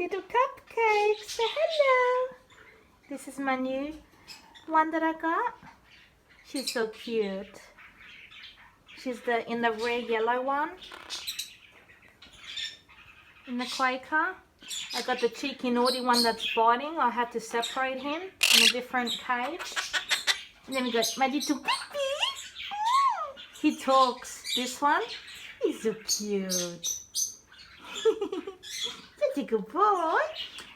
little Cupcake. Say hello. This is my new one that I got. She's so cute. She's in the rare yellow one. In the Quaker. I got the cheeky naughty one that's biting. I had to separate him in a different cage. And then we got my little puppy. He talks. This one, he's so cute. Such a good boy.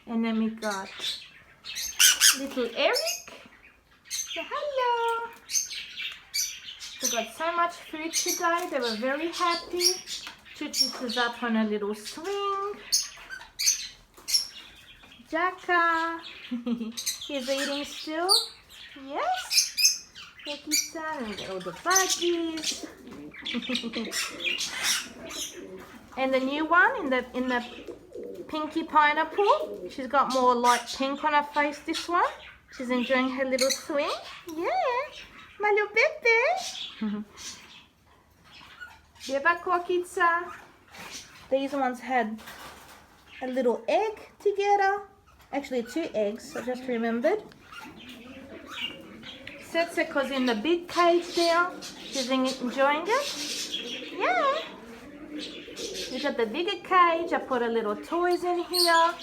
And then we got little Eric. Say hello. They got so much food today. They were very happy. Chuchis is up on a little swing. Jacka. He's eating still. Yes. Yuki-san. And all the budgies. And the new one in the pinky pineapple. She's got more light pink on her face, this one. She's enjoying her little swing. Yeah. My little baby. Beba Cupcake. These ones had a little egg together. Actually 2 eggs, I just remembered. Setsuko's in the big cage there. She's enjoying it. Yeah. We got the bigger cage. I put a little toys in here.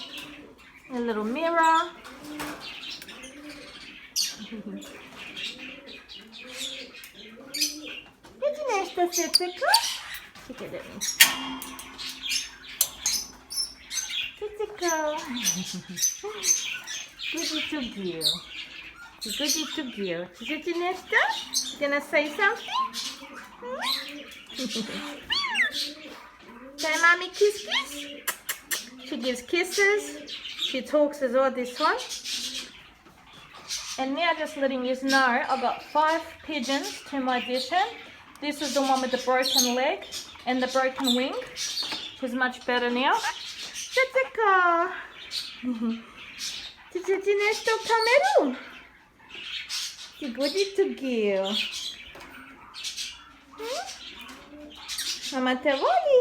A little mirror. Did you nest the Setsuko? Look at it. Setsuko. Good little girl. Good little girl. Did you nest her? Gonna say something? Say mommy kiss kiss. She gives kisses. She talks as well, this one. And now just letting you know, I got 5 pigeons to my addition. This is the one with the broken leg and the broken wing. She's much better now. Setsuko. Nesto kameru. Good little girl. Mama te voli.